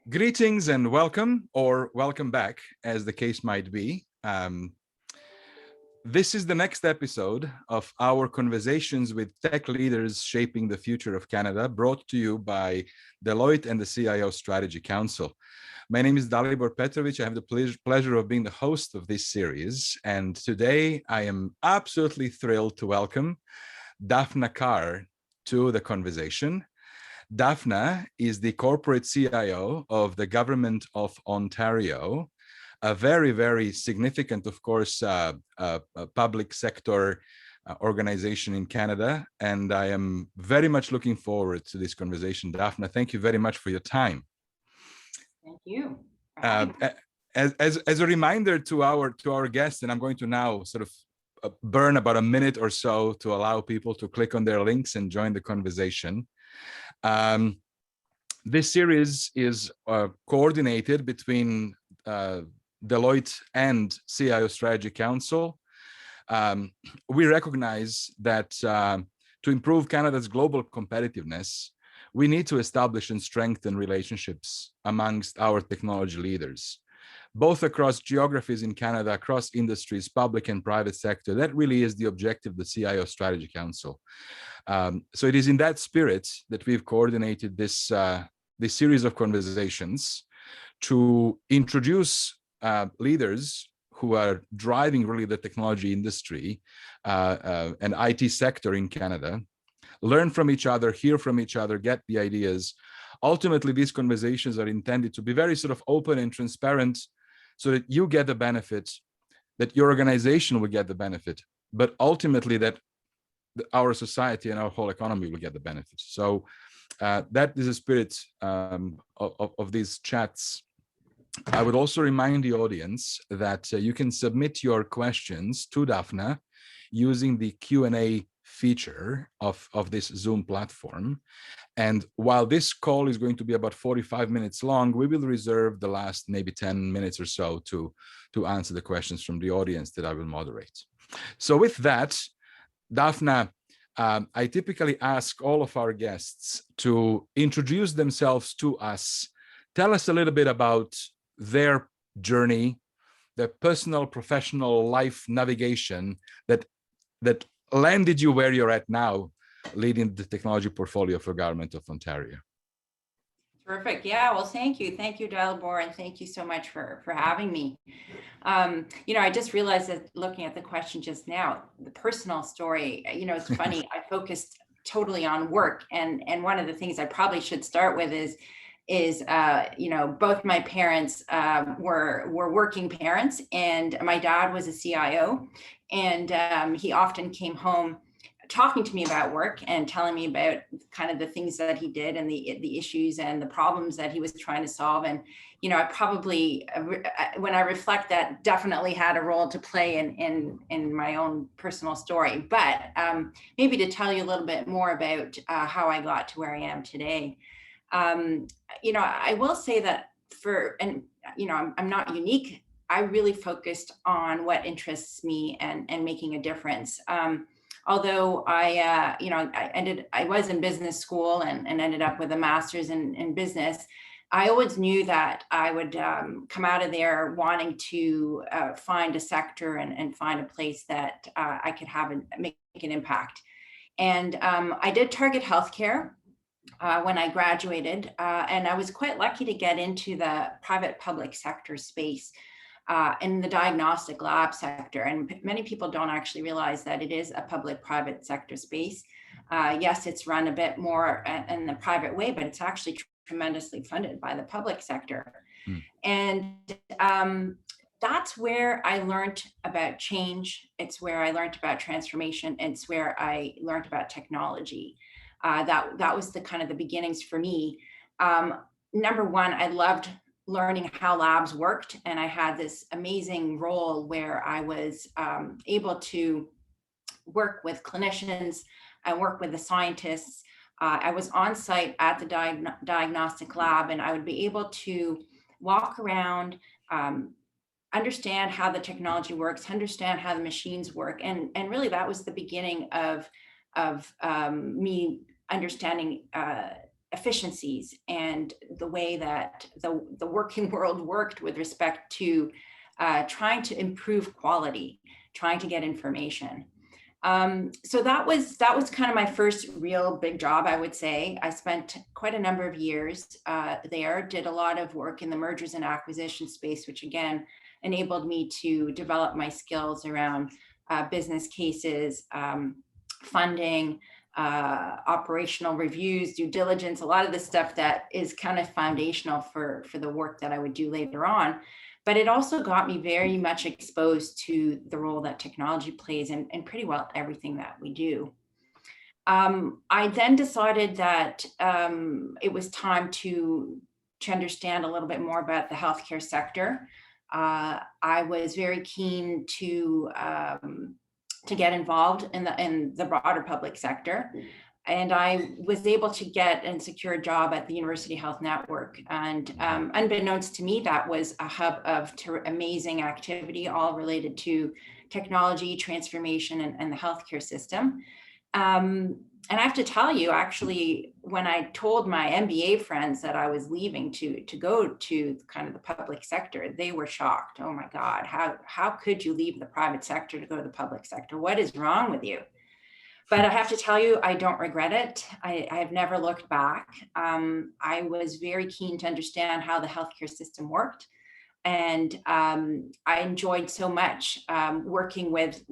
Greetings and welcome, or welcome back, as the case might be. This is the next episode of our conversations with tech leaders shaping the future of Canada, brought to you by Deloitte and the CIO Strategy Council. My name is Dalibor Petrovic. I have the pleasure of being the host of this series. And today I am absolutely thrilled to welcome Dafna Carr to the conversation. Dafna is the corporate CIO of the Government of Ontario, a very, very significant, of course, public sector organization in Canada. And I am very much looking forward to this conversation. Dafna, thank you very much for your time. Thank you. As a reminder to our guests, and I'm going to now sort of burn about a minute or so to allow people to click on their links and join the conversation. This series is coordinated between Deloitte and CIO Strategy Council. We recognize that to improve Canada's global competitiveness, we need to establish and strengthen relationships amongst our technology leaders, both across geographies in Canada, across industries, public and private sector. That really is the objective of the CIO Strategy Council. So it is in that spirit that we've coordinated this series of conversations to introduce leaders who are driving really the technology industry and IT sector in Canada, learn from each other, hear from each other, get the ideas. Ultimately, these conversations are intended to be very sort of open and transparent so that you get the benefit, that your organization will get the benefit, but ultimately that our society and our whole economy will get the benefits. So that is the spirit of these chats. I would also remind the audience that you can submit your questions to Dafna using the Q&A feature of this Zoom platform. And while this call is going to be about 45 minutes long, we will reserve the last maybe 10 minutes or so to answer the questions from the audience that I will moderate. So with that, Dafna, I typically ask all of our guests to introduce themselves to us. Tell us a little bit about their journey, their personal, professional life navigation that landed you where you're at now, leading the technology portfolio for Government of Ontario. Terrific. Yeah, well, thank you. Thank you, Dalibor, and thank you so much for having me. I just realized that looking at the question just now, the personal story, it's funny, I focused totally on work. And one of the things I probably should start with is both my parents were working parents, and my dad was a CIO, and he often came home talking to me about work and telling me about kind of the things that he did and the issues and the problems that he was trying to solve. And, I probably, when I reflect, that definitely had a role to play in my own personal story. But maybe to tell you a little bit more about how I got to where I am today. I will say that I'm not unique. I really focused on what interests me and making a difference. Although I was in business school and ended up with a master's in business, I always knew that I would come out of there wanting to find a sector and find a place that I could make an impact. And I did target healthcare when I graduated, and I was quite lucky to get into the private public sector space. In the diagnostic lab sector. And many people don't actually realize that it is a public-private sector space. Yes, it's run a bit more in the private way, but it's actually tremendously funded by the public sector. And that's where I learned about change. It's where I learned about transformation. It's where I learned about technology. That was the kind of the beginnings for me. Number one, I loved learning how labs worked. And I had this amazing role where I was able to work with clinicians and work with the scientists. I was on site at the diagnostic lab, and I would be able to walk around, understand how the technology works, understand how the machines work. And really that was the beginning of me understanding efficiencies and the way that the working world worked with respect to trying to improve quality, trying to get information. So that was kind of my first real big job, I would say. I spent quite a number of years there, did a lot of work in the mergers and acquisition space, which again enabled me to develop my skills around business cases, funding, operational reviews, due diligence, a lot of the stuff that is kind of foundational for the work that I would do later on. But it also got me very much exposed to the role that technology plays in pretty well everything that we do. I then decided that it was time to understand a little bit more about the healthcare sector. I was very keen to get involved in the broader public sector. And I was able to get and secure a job at the University Health Network. And unbeknownst to me, that was a hub of amazing activity, all related to technology, transformation, and the healthcare system. And I have to tell you, actually, when I told my MBA friends that I was leaving to go to kind of the public sector, they were shocked. Oh my God, how could you leave the private sector to go to the public sector? What is wrong with you? But I have to tell you, I don't regret it. I have never looked back. I was very keen to understand how the healthcare system worked. And I enjoyed so much working with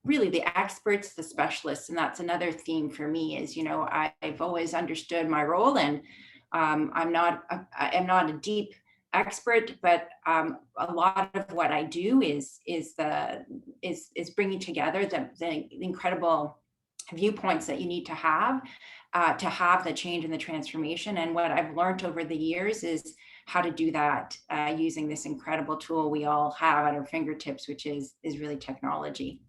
really the experts, the specialists. And that's another theme for me is, I've always understood my role, and I'm not a deep expert, but a lot of what I do is bringing together the incredible viewpoints that you need to have the change and the transformation. And what I've learned over the years is how to do that using this incredible tool we all have at our fingertips, which is really technology.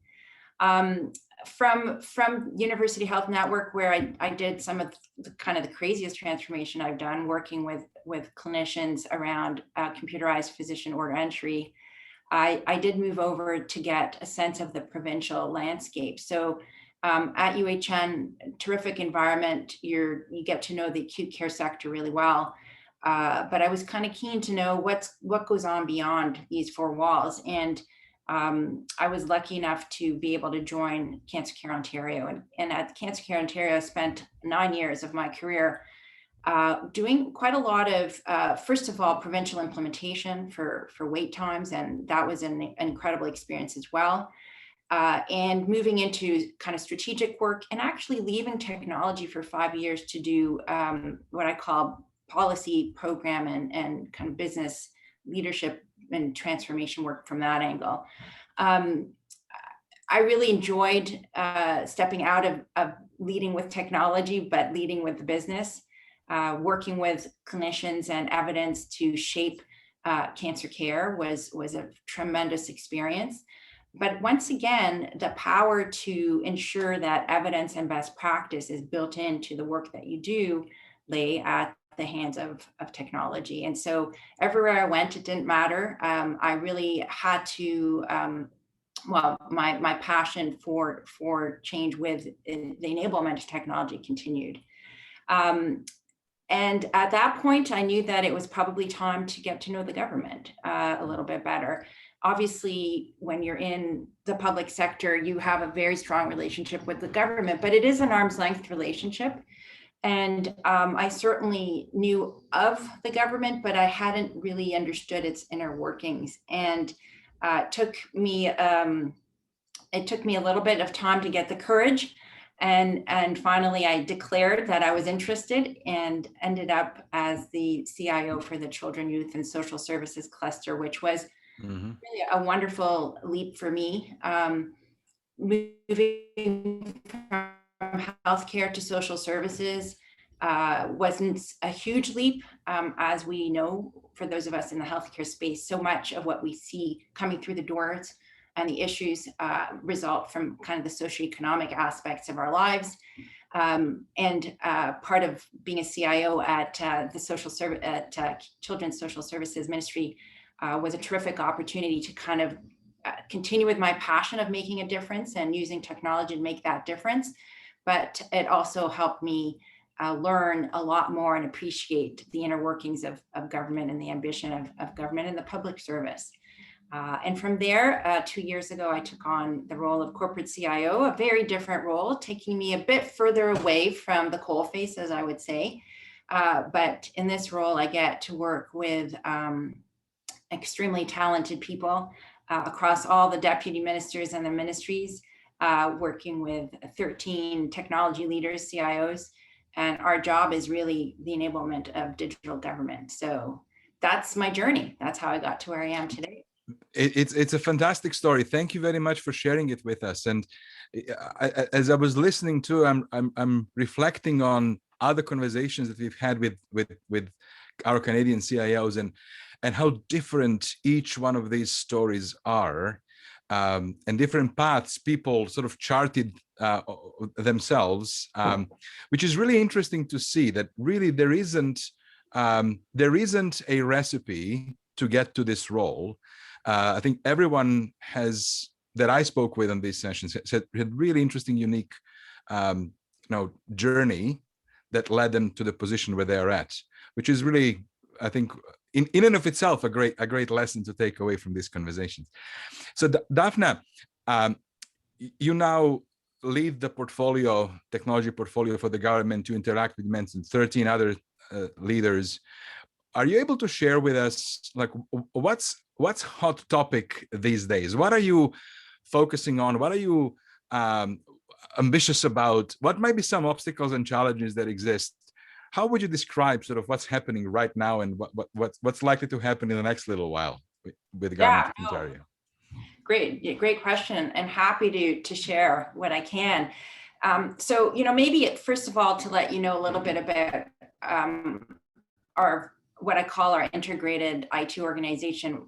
From University Health Network, where I did some of the kind of the craziest transformation I've done, working with clinicians around computerized physician order entry, I did move over to get a sense of the provincial landscape. So at UHN, terrific environment. You get to know the acute care sector really well. But I was kind of keen to know what goes on beyond these four walls. And I was lucky enough to be able to join Cancer Care Ontario. And at Cancer Care Ontario, I spent 9 years of my career doing quite a lot of, first of all, provincial implementation for wait times. And that was an incredible experience as well. And moving into kind of strategic work, and actually leaving technology for 5 years to do what I call policy program and kind of business leadership and transformation work from that angle. I really enjoyed stepping out of leading with technology, but leading with the business, working with clinicians and evidence to shape cancer care was a tremendous experience. But once again, the power to ensure that evidence and best practice is built into the work that you do lay at the hands of technology. And so everywhere I went, it didn't matter. I really had to, my passion for change with the enablement of technology continued. And at that point, I knew that it was probably time to get to know the government a little bit better. Obviously, when you're in the public sector, you have a very strong relationship with the government, but it is an arm's length relationship. And I certainly knew of the government, but I hadn't really understood its inner workings. And it took me a little bit of time to get the courage. And finally, I declared that I was interested and ended up as the CIO for the Children, Youth, and Social Services Cluster, which was really a wonderful leap for me. Moving from healthcare to social services wasn't a huge leap. As we know, for those of us in the healthcare space, so much of what we see coming through the doors and the issues result from kind of the socioeconomic aspects of our lives. And part of being a CIO at the Children's Social Services Ministry was a terrific opportunity to kind of continue with my passion of making a difference and using technology to make that difference, but it also helped me learn a lot more and appreciate the inner workings of government and the ambition of government and the public service. And from there, 2 years ago, I took on the role of corporate CIO, a very different role, taking me a bit further away from the coalface, as I would say. But in this role, I get to work with extremely talented people across all the deputy ministers and the ministries, working with 13 technology leaders, CIOs. And our job is really the enablement of digital government. So that's my journey. That's how I got to where I am today. It's a fantastic story. Thank you very much for sharing it with us. And as I was listening to, I'm reflecting on other conversations that we've had with our Canadian CIOs and how different each one of these stories are, and different paths people sort of charted themselves, which is really interesting to see that really there isn't a recipe to get to this role. I think everyone that I spoke with on these sessions had really interesting, unique, journey that led them to the position where they are at, which is really, I think, in and of itself, a great lesson to take away from these conversations. So, Dafna, you now lead the technology portfolio for the government. To interact with, you mentioned 13 other leaders. Are you able to share with us, like, what's hot topic these days? What are you focusing on? What are you ambitious about? What might be some obstacles and challenges that exist? How would you describe sort of what's happening right now and what's likely to happen in the next little while with the government of Ontario? Great question, and happy to share what I can. So, maybe first of all, to let you know a little bit about what I call our integrated IT organization.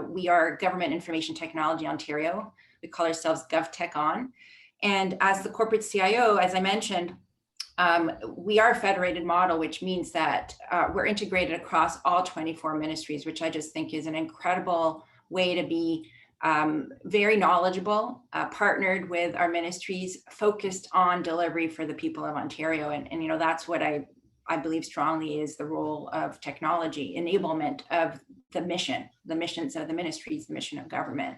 We are Government Information Technology Ontario. We call ourselves GovTechOn. And as the corporate CIO, as I mentioned, we are a federated model, which means that we're integrated across all 24 ministries, which I just think is an incredible way to be very knowledgeable, partnered with our ministries, focused on delivery for the people of Ontario. And that's what I believe strongly is the role of technology, enablement of the missions of the ministries, the mission of government.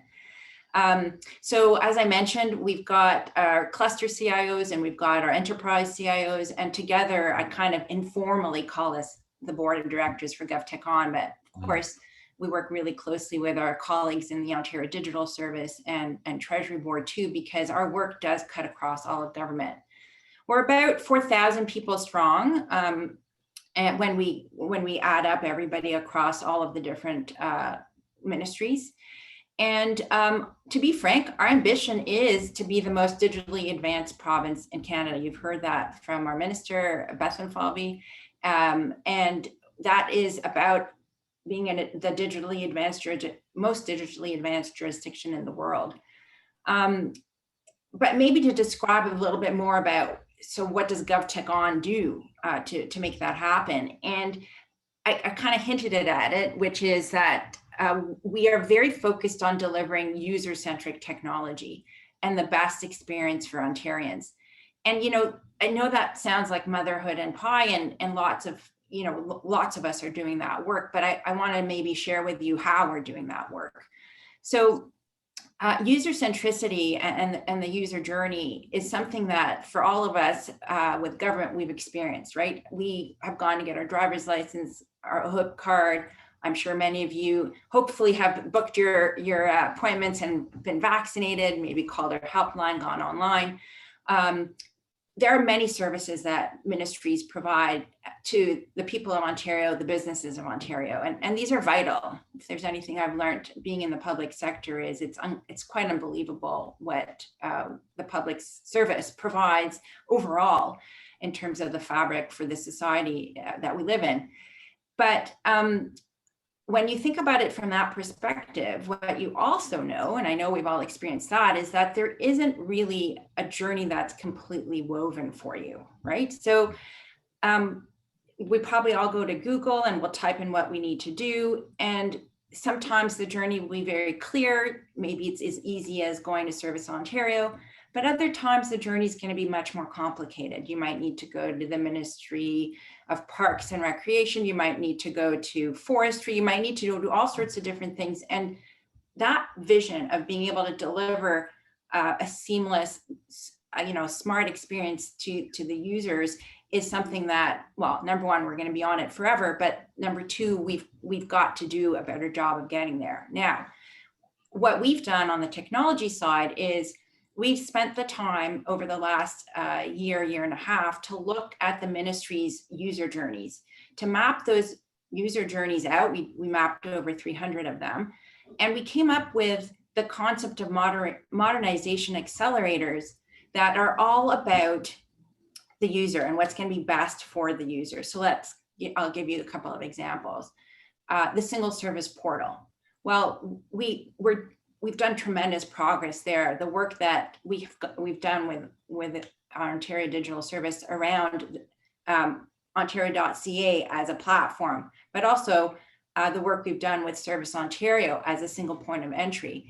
So as I mentioned, we've got our cluster CIOs and we've got our enterprise CIOs, and together I kind of informally call us the board of directors for GovTechOn, but of course we work really closely with our colleagues in the Ontario Digital Service and Treasury Board too, because our work does cut across all of government. We're about 4,000 people strong, and when we add up everybody across all of the different ministries. And to be frank, our ambition is to be the most digitally advanced province in Canada. You've heard that from our minister, Bethan Falvey, and that is about being in the most digitally advanced jurisdiction in the world. But maybe to describe a little bit more about, so what does GovTechOn do to make that happen? And I kind of hinted at it, which is that we are very focused on delivering user-centric technology and the best experience for Ontarians. And, I know that sounds like motherhood and pie, and lots of us are doing that work, but I want to maybe share with you how we're doing that work. So user centricity and the user journey is something that for all of us with government we've experienced, right? We have gone to get our driver's license, our HOOP card. I'm sure many of you hopefully have booked your appointments and been vaccinated, maybe called our helpline, gone online. There are many services that ministries provide to the people of Ontario, the businesses of Ontario, and these are vital. If there's anything I've learned being in the public sector is it's quite unbelievable what the public service provides overall in terms of the fabric for the society that we live in. But when you think about it from that perspective, what you also know, and I know we've all experienced that, is that there isn't really a journey that's completely woven for you, right? So we probably all go to Google and we'll type in what we need to do. And sometimes the journey will be very clear. Maybe it's as easy as going to Service Ontario, But other times the journey is going to be much more complicated. You might need to go to the Ministry of Parks and Recreation. You might need to go to forestry. You might need to do all sorts of different things. And that vision of being able to deliver a seamless, smart experience to the users is something that, well, number one, we're going to be on it forever. But number two, we've got to do a better job of getting there. Now, what we've done on the technology side is we've spent the time over the last year and a half to look at the ministry's user journeys, to map those user journeys out. We mapped over 300 of them, and we came up with the concept of modernization accelerators that are all about the user and what's going to be best for the user. So I'll give you a couple of examples. The single service portal. Well, we've done tremendous progress there. The work that we've done with Ontario Digital Service around Ontario.ca as a platform, but also the work we've done with Service Ontario as a single point of entry.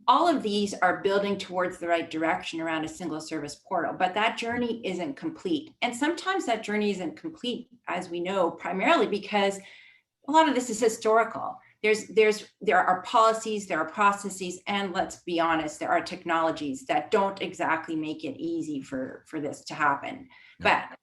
All of these are building towards the right direction around a single service portal, but that journey isn't complete. And sometimes that journey isn't complete, as we know, primarily because a lot of this is historical. There are policies, there are processes, and let's be honest, there are technologies that don't exactly make it easy for this to happen. Yeah. But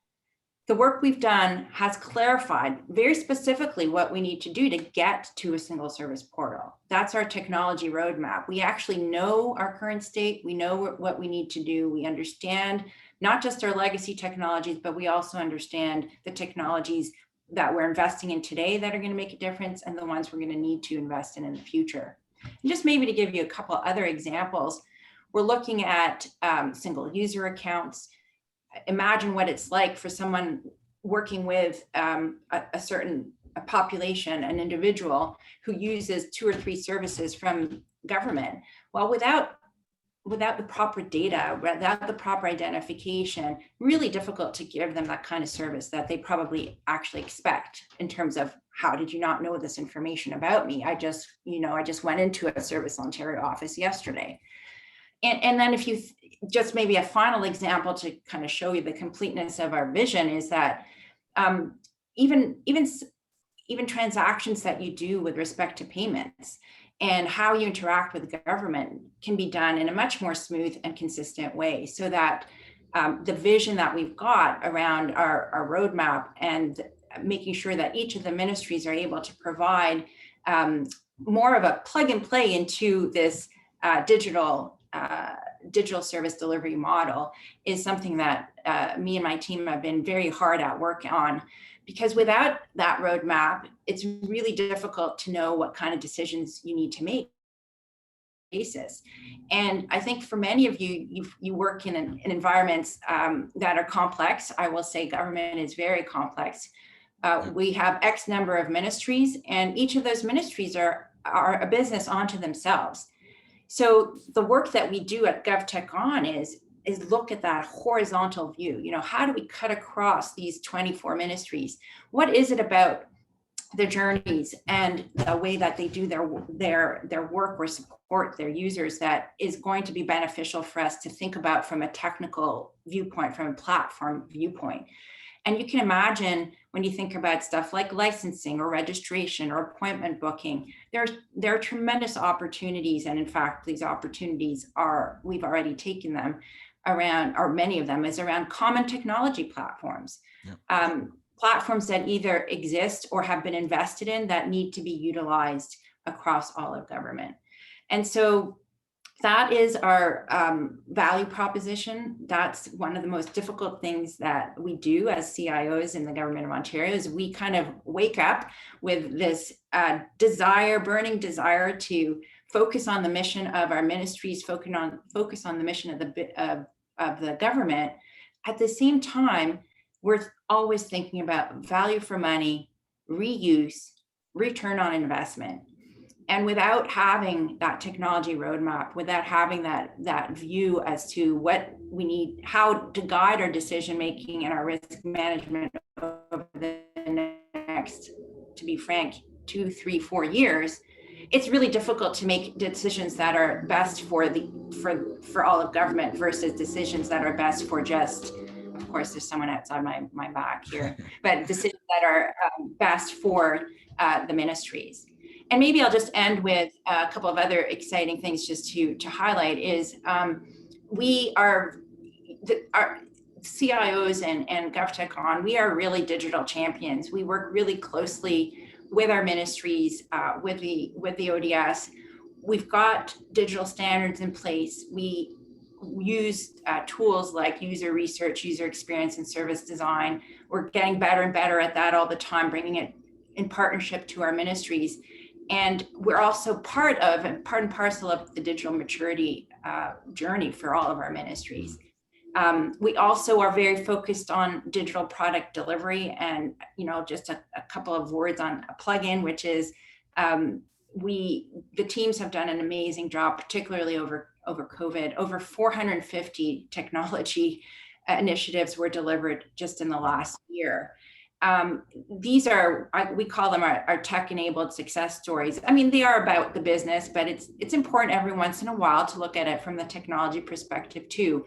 the work we've done has clarified very specifically what we need to do to get to a single service portal. That's our technology roadmap. We actually know our current state. We know what we need to do. We understand not just our legacy technologies, but we also understand the technologies that we're investing in today that are going to make a difference and the ones we're going to need to invest in the future. And just maybe to give you a couple other examples, we're looking at single user accounts. Imagine what it's like for someone working with a certain population, an individual who uses 2 or 3 services from government. Well, without the proper data, without the proper identification, really difficult to give them that kind of service that they probably actually expect in terms of, how did you not know this information about me? I just went into a Service Ontario office yesterday. And then if you just maybe a final example to kind of show you the completeness of our vision is that even transactions that you do with respect to payments and how you interact with the government can be done in a much more smooth and consistent way, so that the vision that we've got around our roadmap and making sure that each of the ministries are able to provide more of a plug and play into this digital service delivery model is something that me and my team have been very hard at work on, because without that roadmap, it's really difficult to know what kind of decisions you need to make. And I think for many of you, you work in environments that are complex. I will say government is very complex. We have X number of ministries, and each of those ministries are a business onto themselves. So the work that we do at GovTech is look at that horizontal view. How do we cut across these 24 ministries? What is it about their journeys and the way that they do their work or support their users that is going to be beneficial for us to think about from a technical viewpoint, from a platform viewpoint? And you can imagine when you think about stuff like licensing or registration or appointment booking, there are tremendous opportunities. And in fact, these opportunities we've already taken them around, or many of them is around common technology platforms. Yeah. Platforms that either exist or have been invested in that need to be utilized across all of government. And so that is our value proposition. That's one of the most difficult things that we do as CIOs in the Government of Ontario, is we kind of wake up with this burning desire to focus on the mission of our ministries, focus on the mission of the government. At the same time, we're always thinking about value for money, reuse, return on investment. And without having that technology roadmap, without having that view as to what we need, how to guide our decision-making and our risk management over the next, to be frank, 2, 3, 4 years, it's really difficult to make decisions that are best for the for all of government versus decisions that are best for just, of course, there's someone outside my back here, but decisions that are best for the ministries. And maybe I'll just end with a couple of other exciting things just to highlight is our CIOs and GovTechOn, we are really digital champions. We work really closely with our ministries, with the ODS. We've got digital standards in place. We use tools like user research, user experience, and service design. We're getting better and better at that all the time, bringing it in partnership to our ministries. And we're also part and parcel of the digital maturity journey for all of our ministries. We also are very focused on digital product delivery, and just a couple of words on a plugin, which is the teams have done an amazing job, particularly over COVID. Over 450 technology initiatives were delivered just in the last year. These are, we call them our tech-enabled success stories. I mean, they are about the business, but it's important every once in a while to look at it from the technology perspective too.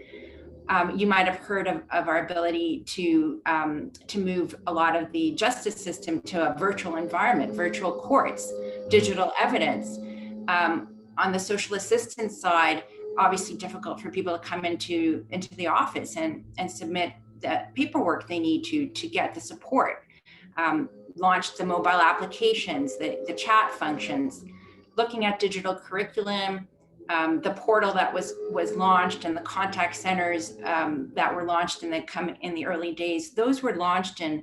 You might have heard of our ability to move a lot of the justice system to a virtual environment, virtual courts, digital evidence. On the social assistance side, obviously difficult for people to come into the office and submit the paperwork they need to get the support. Launched the mobile applications, the chat functions, looking at digital curriculum, the portal that was launched, and the contact centers that were launched in the early days. Those were launched in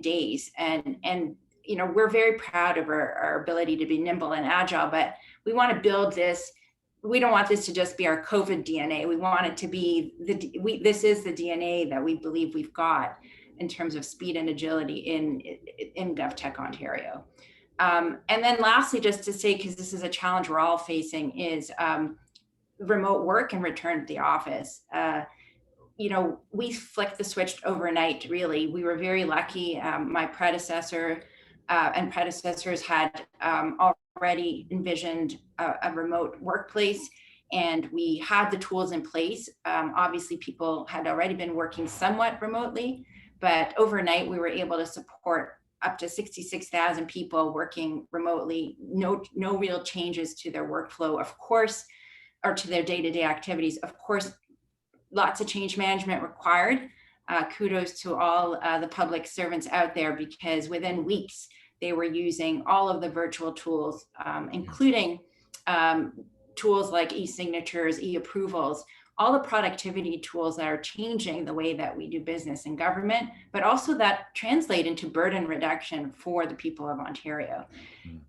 days, and we're very proud of our ability to be nimble and agile, but we want to build this. We don't want this to just be our COVID DNA. We want it to be this is the DNA that we believe we've got in terms of speed and agility in GovTech Ontario. And then lastly, just to say, because this is a challenge we're all facing, is remote work and return to the office. We flicked the switch overnight, really. We were very lucky. My predecessor and predecessors had already envisioned a remote workplace, and we had the tools in place. Obviously, people had already been working somewhat remotely, but overnight we were able to support up to 66,000 people working remotely, no real changes to their workflow, of course, or to their day-to-day activities. Of course, lots of change management required. Kudos to all the public servants out there, because within weeks, they were using all of the virtual tools, including tools like e-signatures, e-approvals, all the productivity tools that are changing the way that we do business in government, but also that translate into burden reduction for the people of Ontario.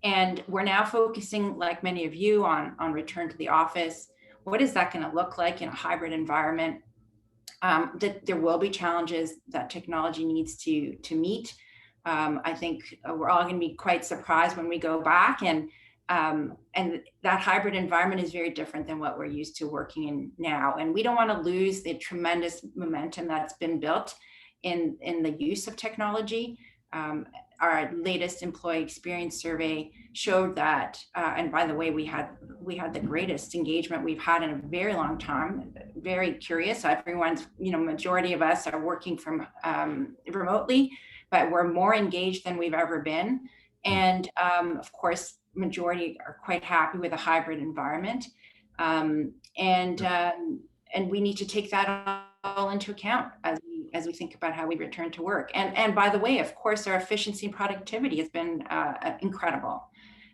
And we're now focusing, like many of you, on return to the office. What is that going to look like in a hybrid environment? That there will be challenges that technology needs to meet. I think we're all going to be quite surprised when we go back, and that hybrid environment is very different than what we're used to working in now. And we don't want to lose the tremendous momentum that's been built in the use of technology. Our latest employee experience survey showed that, and by the way, we had the greatest engagement we've had in a very long time. Very curious. Everyone's, majority of us are working from remotely, but we're more engaged than we've ever been. And of course, majority are quite happy with a hybrid environment. And we need to take that all into account as we think about how we return to work. And by the way, of course, our efficiency and productivity has been incredible.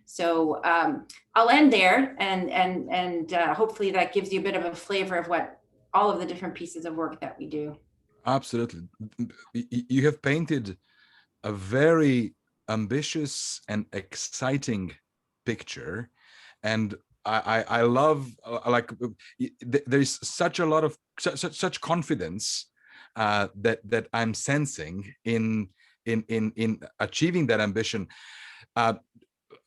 So I'll end there, and hopefully that gives you a bit of a flavor of what all of the different pieces of work that we do. Absolutely. You have painted a very ambitious and exciting picture, and I love, there's such a lot of such confidence that I'm sensing in achieving that ambition.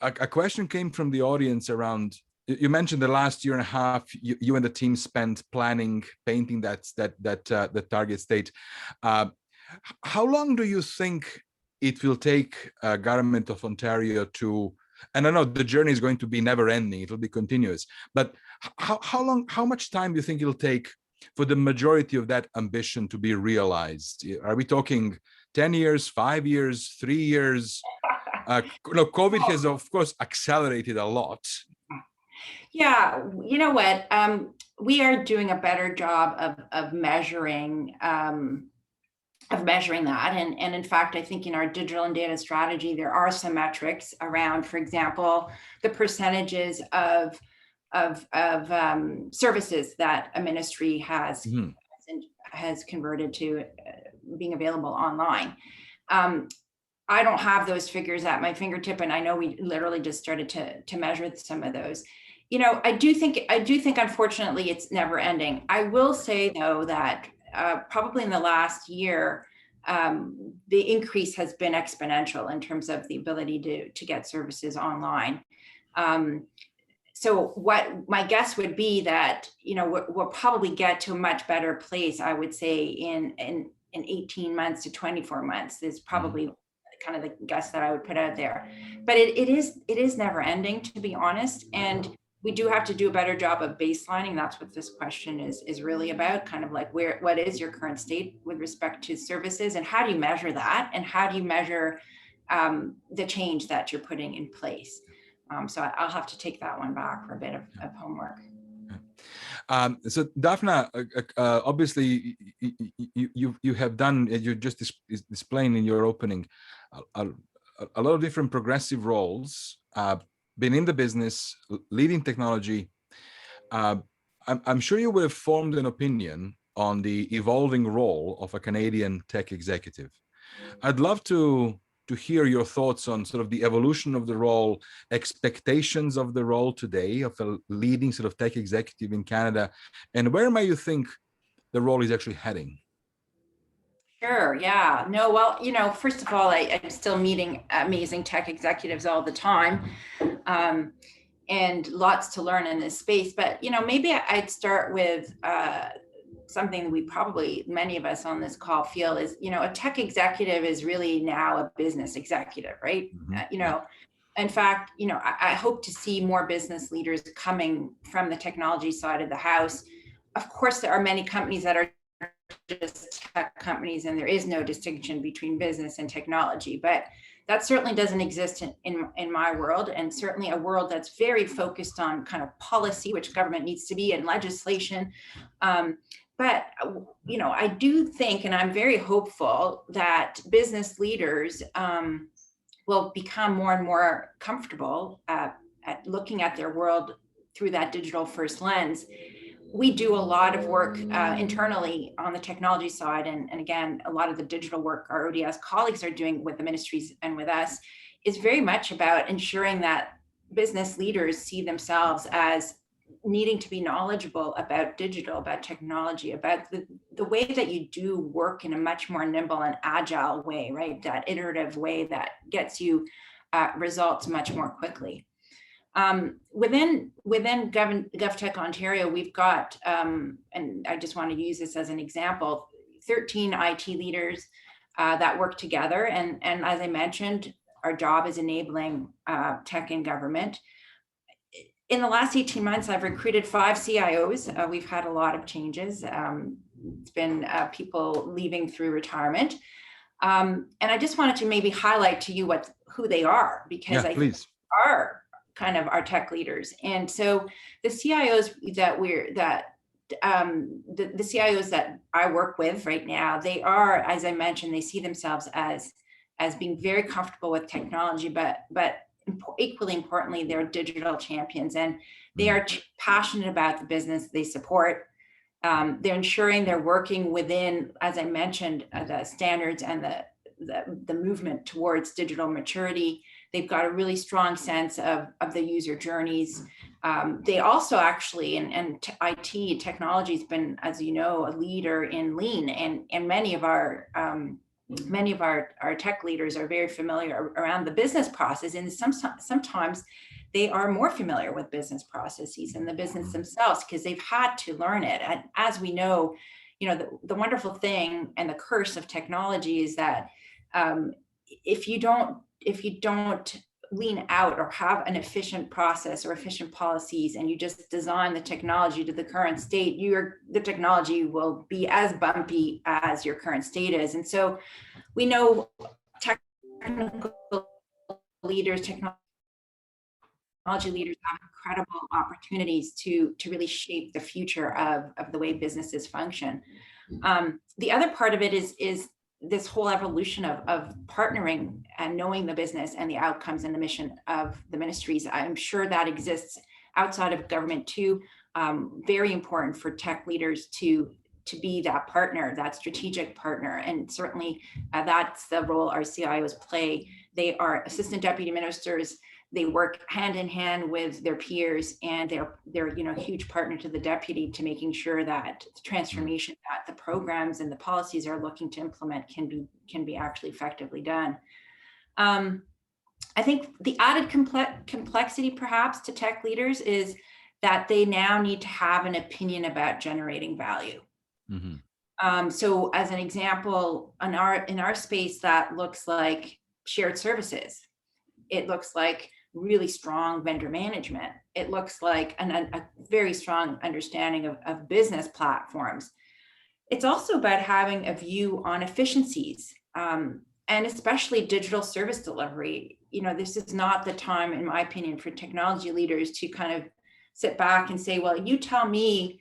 A question came from the audience around, you mentioned the last year and a half you and the team spent planning, painting that target state. How long do you think it will take government of Ontario to And I know the journey is going to be never ending, it'll be continuous, but how much time do you think it'll take for the majority of that ambition to be realized? Are we talking 10 years, 5 years, 3 years? COVID has, of course, accelerated a lot. Yeah, you know what? We are doing a better job of measuring that. And in fact, I think in our digital and data strategy, there are some metrics around, for example, the percentages of services that a ministry has converted to being available online. I don't have those figures at my fingertip, and I know we literally just started to measure some of those. You know, I do think unfortunately it's never ending. I will say though that probably in the last year, the increase has been exponential in terms of the ability to get services online. So what my guess would be that, you know, we'll probably get to a much better place, I would say in 18 months to 24 months is probably kind of the guess that I would put out there. But it is never ending, to be honest. And we do have to do a better job of baselining. That's what this question is really about, kind of like what is your current state with respect to services, and how do you measure that, and how do you measure the change that you're putting in place? So I'll have to take that one back for a bit of homework. So Dafna, obviously you have done, you just explained in your opening, a lot of different progressive roles, been in the business, leading technology. I'm sure you would have formed an opinion on the evolving role of a Canadian tech executive. I'd love to hear your thoughts on sort of the evolution of the role, expectations of the role today of a leading sort of tech executive in Canada, and where might you think the role is actually heading? Sure. Yeah. No, well, you know, first of all, I'm still meeting amazing tech executives all the time, and lots to learn in this space. But, you know, maybe I'd start with something we probably, many of us on this call feel is, you know, a tech executive is really now a business executive, right? You know, in fact, you know, I hope to see more business leaders coming from the technology side of the house. Of course, there are many companies that are just tech companies, and there is no distinction between business and technology, but that certainly doesn't exist in my world, and certainly a world that's very focused on kind of policy, which government needs to be, and legislation. But, you know, I do think, and I'm very hopeful, that business leaders will become more and more comfortable at looking at their world through that digital first lens. We do a lot of work internally on the technology side. And again, a lot of the digital work our ODS colleagues are doing with the ministries and with us is very much about ensuring that business leaders see themselves as needing to be knowledgeable about digital, about technology, about the way that you do work in a much more nimble and agile way, right? That iterative way that gets you results much more quickly. Within GovTech Ontario, we've got, and I just want to use this as an example, 13 IT leaders that work together. And as I mentioned, our job is enabling tech in government. In the last 18 months, I've recruited 5 CIOs. We've had a lot of changes. It's been people leaving through retirement. And I just wanted to maybe highlight to you who they are, because I think they are kind of our tech leaders. And so the CIOs the CIOs that I work with right now, they are, as I mentioned, they see themselves as being very comfortable with technology, but equally importantly, they're digital champions, and they are passionate about the business they support. They're ensuring they're working within, as I mentioned, the standards and the movement towards digital maturity. They've got a really strong sense of the user journeys. They also actually, and IT technology has been, as you know, a leader in lean, and many of our tech leaders are very familiar around the business process, and sometimes they are more familiar with business processes and the business themselves because they've had to learn it. And as we know, you know, the wonderful thing and the curse of technology is that if you don't lean out or have an efficient process or efficient policies, and you just design the technology to the current state, the technology will be as bumpy as your current state is. And so we know technical leaders, technology leaders have incredible opportunities to really shape the future of the way businesses function. The other part of it is this whole evolution of partnering and knowing the business and the outcomes and the mission of the ministries. I'm sure that exists outside of government too. Very important for tech leaders to be that partner, that strategic partner. And certainly that's the role our CIOs play. They are assistant deputy ministers. They work hand in hand with their peers, and they're a huge partner to the deputy to making sure that the transformation that the programs and the policies are looking to implement can be actually effectively done. I think the added complexity perhaps to tech leaders is that they now need to have an opinion about generating value. Mm-hmm. So as an example, in our space, that looks like shared services. It looks like really strong vendor management. It looks like a very strong understanding of business platforms. It's also about having a view on efficiencies, and especially digital service delivery. This is not the time, in my opinion, for technology leaders to kind of sit back and say, well, you tell me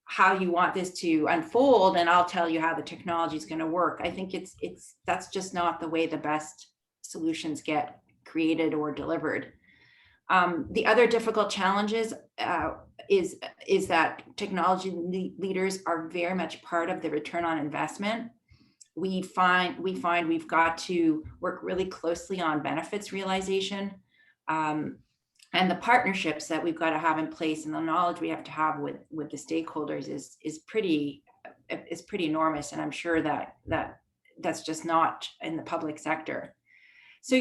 how you want this to unfold, and I'll tell you how the technology is going to work. I think that's just not the way the best solutions get created or delivered. The other difficult challenges is that technology leaders are very much part of the return on investment. We find we've got to work really closely on benefits realization, and the partnerships that we've got to have in place, and the knowledge we have to have with the stakeholders is pretty enormous. And I'm sure that's just not in the public sector. So,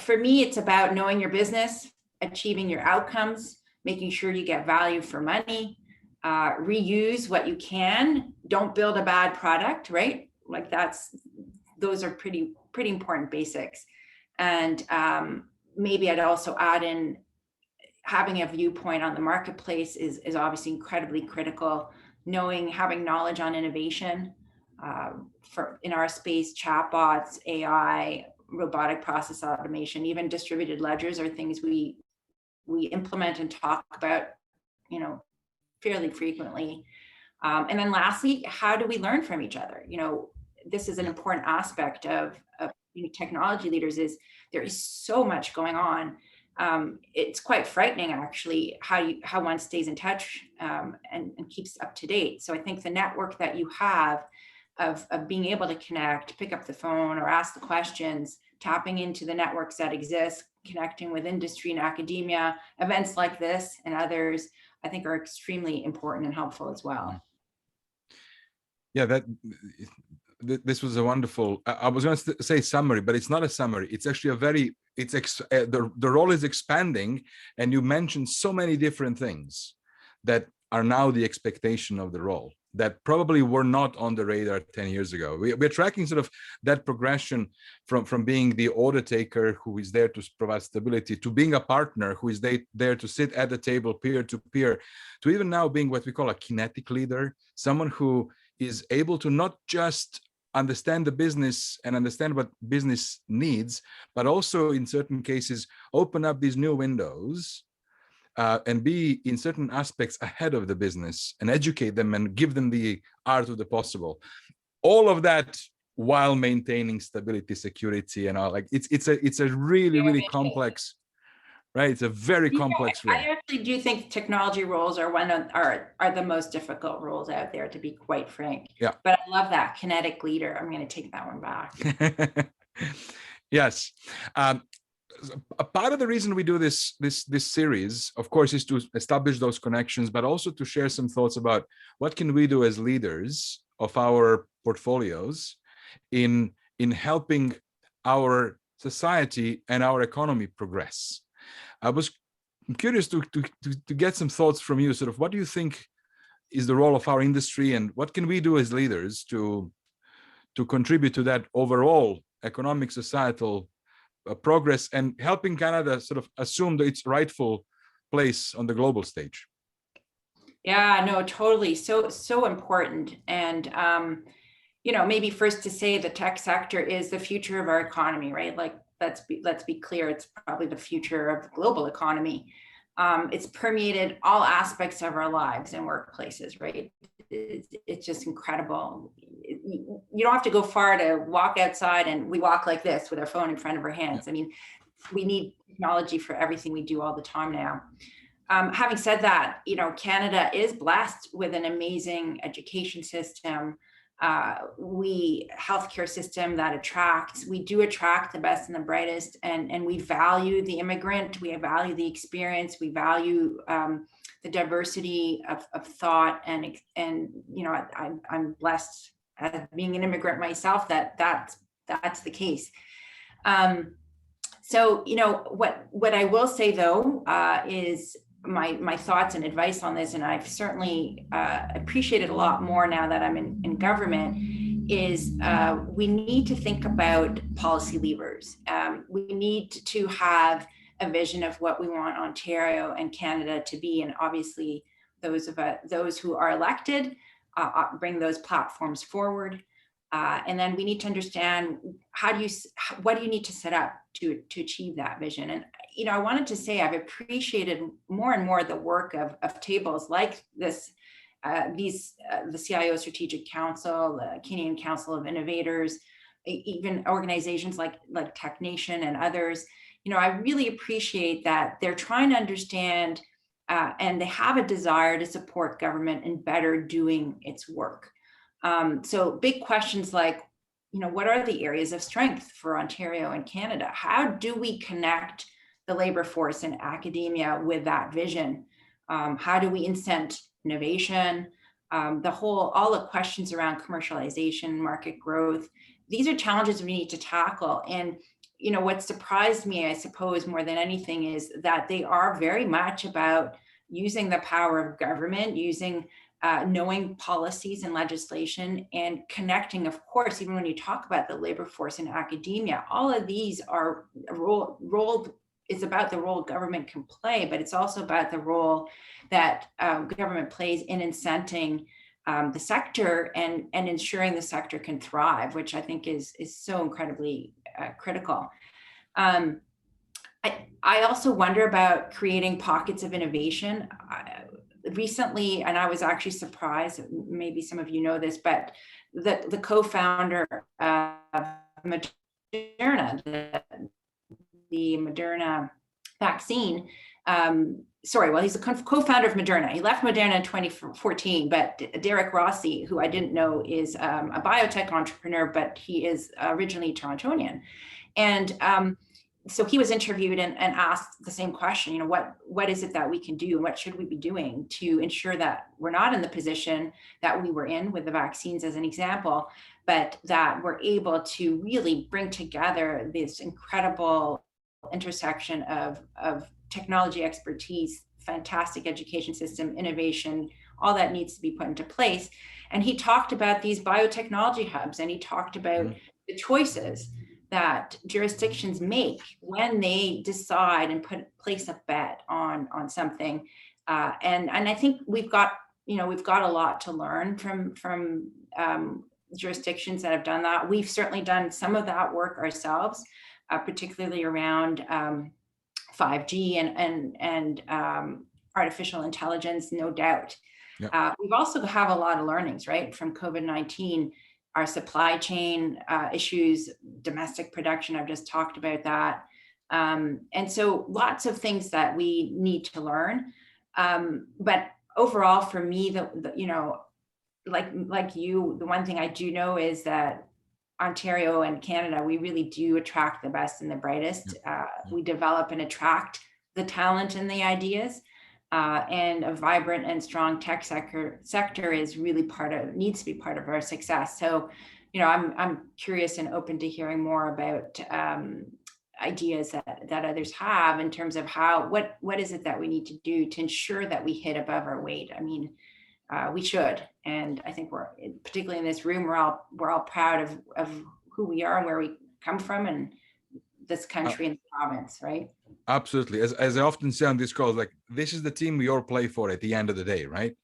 for me, it's about knowing your business, achieving your outcomes, making sure you get value for money, reuse what you can, don't build a bad product, right? Like those are pretty important basics. And maybe I'd also add in having a viewpoint on the marketplace is obviously incredibly critical. Having knowledge on innovation, in our space, chatbots, AI, robotic process automation, even distributed ledgers are things we implement and talk about, fairly frequently. And then lastly, how do we learn from each other? This is an important aspect of technology leaders. Is there is so much going on. It's quite frightening, actually, how one stays in touch and keeps up to date. So I think the network that you have of being able to connect, pick up the phone or ask the questions, tapping into the networks that exist, connecting with industry and academia, events like this and others, I think are extremely important and helpful as well. Yeah, this was a wonderful, I was going to say summary, but it's not a summary. It's actually the role is expanding, and you mentioned so many different things that are now the expectation of the role that probably were not on the radar 10 years ago. We're tracking sort of that progression from being the order taker who is there to provide stability, to being a partner who is there to sit at the table peer to peer, to even now being what we call a kinetic leader, someone who is able to not just understand the business and understand what business needs, but also in certain cases, open up these new windows and be in certain aspects ahead of the business and educate them and give them the art of the possible. All of that while maintaining stability, security, and all. Like it's a really complex, right? It's a very complex role. I actually do think technology roles are the most difficult roles out there, to be quite frank. Yeah. But I love that kinetic leader. I'm going to take that one back. Yes. A part of the reason we do this series, of course, is to establish those connections, but also to share some thoughts about what can we do as leaders of our portfolios in helping our society and our economy progress. I was curious to get some thoughts from you. Sort of, what do you think is the role of our industry, and what can we do as leaders to contribute to that overall economic, societal progress and helping Canada sort of assume its rightful place on the global stage. Yeah, no, totally. So important. And, maybe first to say the tech sector is the future of our economy, right? Like, let's be clear, it's probably the future of the global economy. It's permeated all aspects of our lives and workplaces, right? It's just incredible. You don't have to go far to walk outside, and we walk like this with our phone in front of our hands. I mean, we need technology for everything we do all the time now. Having said that, Canada is blessed with an amazing education system. Healthcare system that we do attract the best and the brightest, and we value the immigrant, we value the experience, we value the diversity of thought, and I'm blessed as being an immigrant myself that's the case. So what I will say though is my thoughts and advice on this, and I've certainly appreciated a lot more now that I'm in government, is we need to think about policy levers. We need to have a vision of what we want Ontario and Canada to be, and obviously those who are elected bring those platforms forward. And then we need to understand what do you need to set up to achieve that vision. And I wanted to say I've appreciated more and more the work of tables like this, the CIO Strategic Council, the Canadian Council of Innovators, even organizations like TechNation and others. I really appreciate that they're trying to understand and they have a desire to support government in better doing its work. So big questions like, what are the areas of strength for Ontario and Canada? How do we connect the labor force and academia with that vision? How do we incent innovation? All the questions around commercialization, market growth. These are challenges we need to tackle. And, what surprised me, I suppose, more than anything is that they are very much about using the power of government, knowing policies and legislation, and connecting, of course, even when you talk about the labor force in academia, all of these are it's about the role government can play, but it's also about the role that government plays in incenting the sector and ensuring the sector can thrive, which I think is so incredibly critical. I also wonder about creating pockets of innovation. Recently, and I was actually surprised, maybe some of you know this, but the co-founder of Moderna, the Moderna vaccine, he's a co-founder of Moderna. He left Moderna in 2014, but Derek Rossi, who I didn't know is a biotech entrepreneur, but he is originally Torontonian. And so he was interviewed and asked the same question, what is it that we can do and what should we be doing to ensure that we're not in the position that we were in with the vaccines as an example, but that we're able to really bring together this incredible intersection of technology expertise, fantastic education system, innovation, all that needs to be put into place. And he talked about these biotechnology hubs, and he talked about the choices that jurisdictions make when they decide and place a bet on something. And I think we've got a lot to learn from jurisdictions that have done that. We've certainly done some of that work ourselves, particularly around 5G and artificial intelligence, no doubt. Yeah. We've also have a lot of learnings, right, from COVID-19, our supply chain issues, domestic production, I've just talked about that. And so lots of things that we need to learn. But overall, for me, like you, the one thing I do know is that Ontario and Canada, we really do attract the best and the brightest. We develop and attract the talent and the ideas. And a vibrant and strong tech sector is really needs to be part of our success. So, I'm curious and open to hearing more about ideas that others have in terms of what is it that we need to do to ensure that we hit above our weight. I mean, we should, and I think we're, particularly in this room, we're all proud of who we are and where we come from, and this country and the province, right? Absolutely. As I often say on these calls, like, this is the team we all play for at the end of the day, right?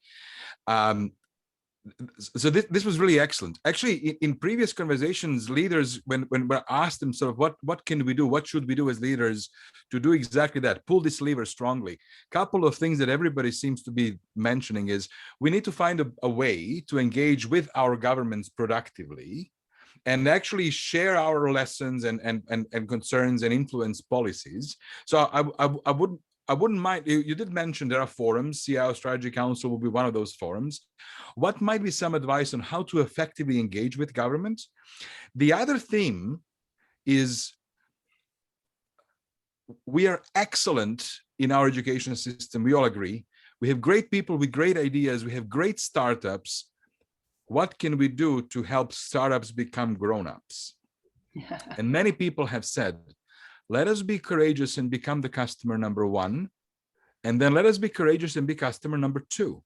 So this was really excellent. Actually, in previous conversations, leaders, when we asked them sort of what can we do, what should we do as leaders to do exactly that, pull this lever strongly. Couple of things that everybody seems to be mentioning is we need to find a way to engage with our governments productively and actually share our lessons and concerns and influence policies. So I wouldn't mind, you did mention there are forums, CIO Strategy Council will be one of those forums. What might be some advice on how to effectively engage with government? The other theme is we are excellent in our education system, we all agree. We have great people with great ideas, we have great startups. What can we do to help startups become grown-ups? And many people have said, let us be courageous and become the customer number one, and then let us be courageous and be customer number two.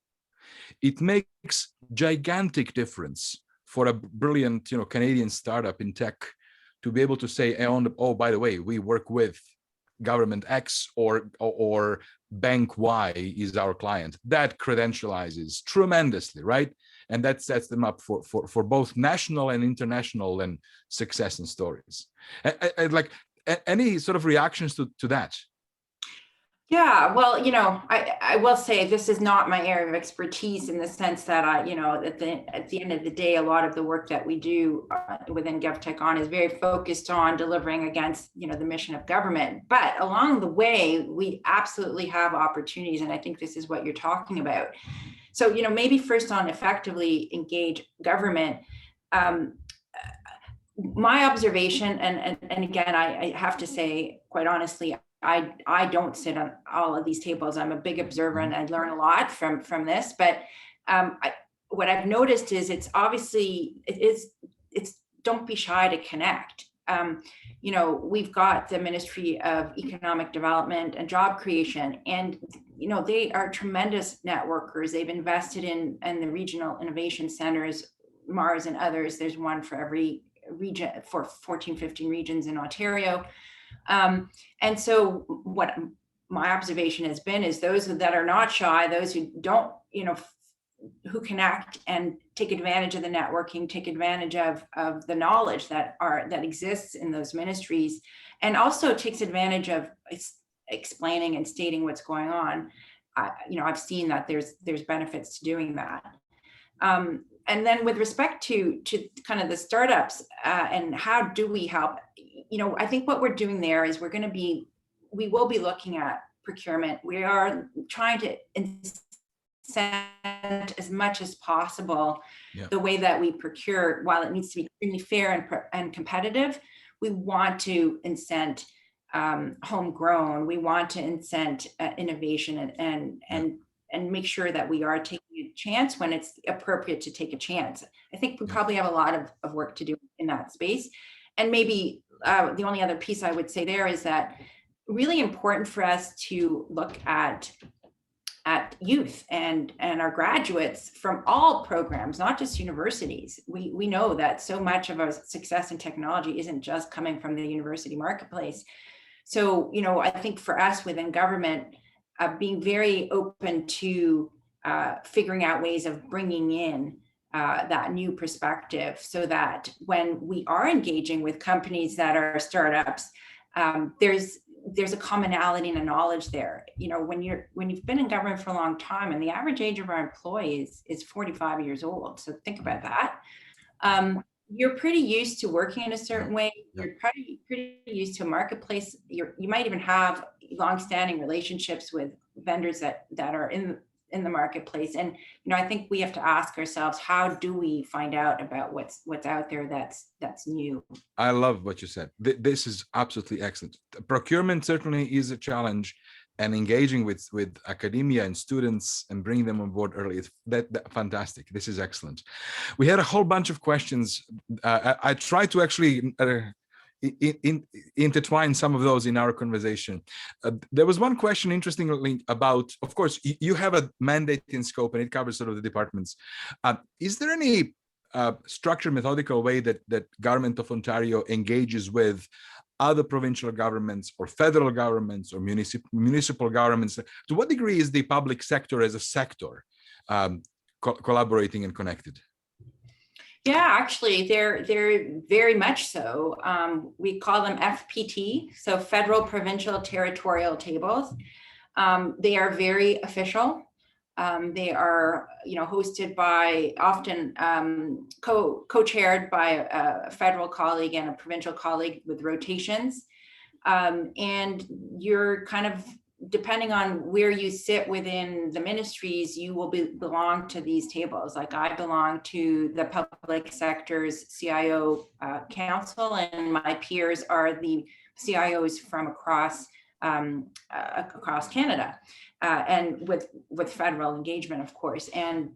It makes gigantic difference for a brilliant, Canadian startup in tech to be able to say, oh, by the way, we work with government X or bank Y is our client. That credentializes tremendously, right? And that sets them up for both national and international and success and stories. Like, any sort of reactions to that? Yeah, well, I will say this is not my area of expertise in the sense that at the end of the day, a lot of the work that we do within GovTech is very focused on delivering against, the mission of government. But along the way, we absolutely have opportunities, and I think this is what you're talking about. So, maybe first on effectively engage government. My observation, and again, I have to say, quite honestly, I don't sit on all of these tables. I'm a big observer and I learn a lot from this. But what I've noticed is it's don't be shy to connect. We've got the Ministry of Economic Development and Job Creation, and they are tremendous networkers. They've invested in the regional innovation centers, Mars and others. There's one for every region, for 14, 15 regions in Ontario. And so what my observation has been is those that are not shy, those who don't, who connect and take advantage of the networking, take advantage of the knowledge that exists in those ministries, and also takes advantage of explaining and stating what's going on. I've seen that there's benefits to doing that. And then with respect to kind of the startups and how do we help, I think what we're doing there is we will be looking at procurement. We are trying to incent as much as possible the way that we procure. While it needs to be extremely fair and competitive, we want to incent homegrown. We want to incent innovation and make sure that we are taking a chance when it's appropriate to take a chance. I think we probably have a lot of work to do in that space. And maybe the only other piece I would say there is that really important for us to look at youth and our graduates from all programs, not just universities. We know that so much of our success in technology isn't just coming from the university marketplace. So, I think for us within government, being very open to figuring out ways of bringing in that new perspective, so that when we are engaging with companies that are startups, there's a commonality and a knowledge there. When you've been in government for a long time, and the average age of our employees is 45 years old. So think about that. You're pretty used to working in a certain way. You're pretty used to a marketplace. You might even have longstanding relationships with vendors that are in the marketplace. And I think we have to ask ourselves, how do we find out about what's out there that's new? I love what you said. This is absolutely excellent. Procurement certainly is a challenge, and engaging with academia and students and bringing them on board early is that fantastic. This is excellent. We had a whole bunch of questions. I tried to actually intertwine some of those in our conversation. There was one question, interestingly, about, of course, you have a mandate in scope and it covers sort of the departments. Is there any structured, methodical way that Government of Ontario engages with other provincial governments or federal governments or municipal governments? To what degree is the public sector as a sector collaborating and connected? Yeah, actually, they're very much so. We call them FPT, so Federal Provincial Territorial Tables. They are very official. They are, hosted by often co-chaired by a federal colleague and a provincial colleague with rotations. And you're kind of, depending on where you sit within the ministries, you will belong to these tables. Like I belong to the public sector's CIO council, and my peers are the CIOs from across Canada, and with federal engagement, of course. And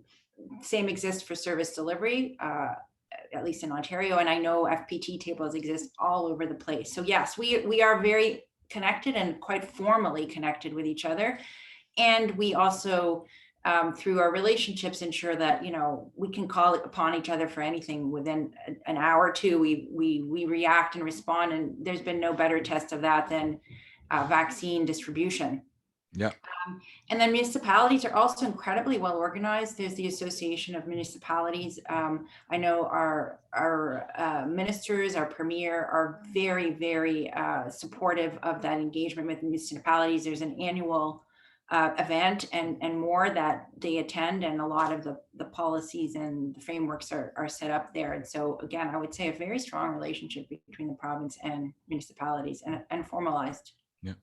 same exists for service delivery, at least in Ontario, and I know FPT tables exist all over the place. So yes, we are very connected and quite formally connected with each other. And we also, through our relationships, ensure that, we can call upon each other for anything within an hour or two. We react and respond. And there's been no better test of that than vaccine distribution. Yeah. And then municipalities are also incredibly well organized. There's the Association of Municipalities. I know our ministers, our premier, are very, very supportive of that engagement with municipalities. There's an annual event and more that they attend, and a lot of the policies and the frameworks are set up there. And so again, I would say a very strong relationship between the province and municipalities, and formalized. Yeah.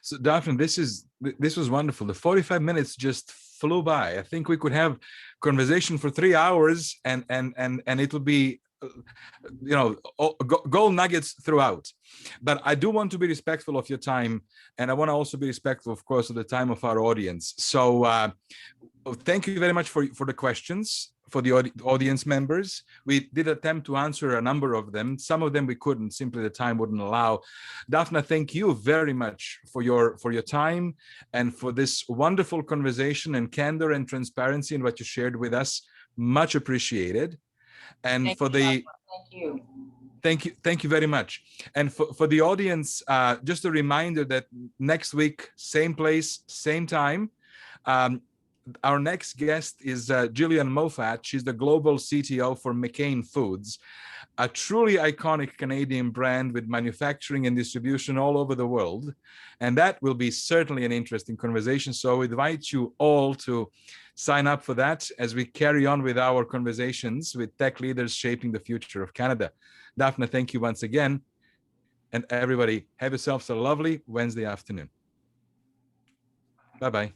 So Dafna, this was wonderful. The 45 minutes just flew by. I think we could have conversation for 3 hours and it will be gold nuggets throughout. But I do want to be respectful of your time, and I want to also be respectful, of course, of the time of our audience. So thank you very much for the questions. For the audience members, we did attempt to answer a number of them. Some of them we couldn't, simply the time wouldn't allow. Dafna, thank you very much for your time and for this wonderful conversation and candor and transparency in what you shared with us. Much appreciated. And thank you very much. And for the audience, just a reminder that next week, same place, same time. Our next guest is Gillian Moffat. She's the global CTO for McCain Foods, a truly iconic Canadian brand with manufacturing and distribution all over the world. And that will be certainly an interesting conversation. So I invite you all to sign up for that as we carry on with our conversations with tech leaders shaping the future of Canada. Dafna, thank you once again. And everybody, have yourselves a lovely Wednesday afternoon. Bye-bye.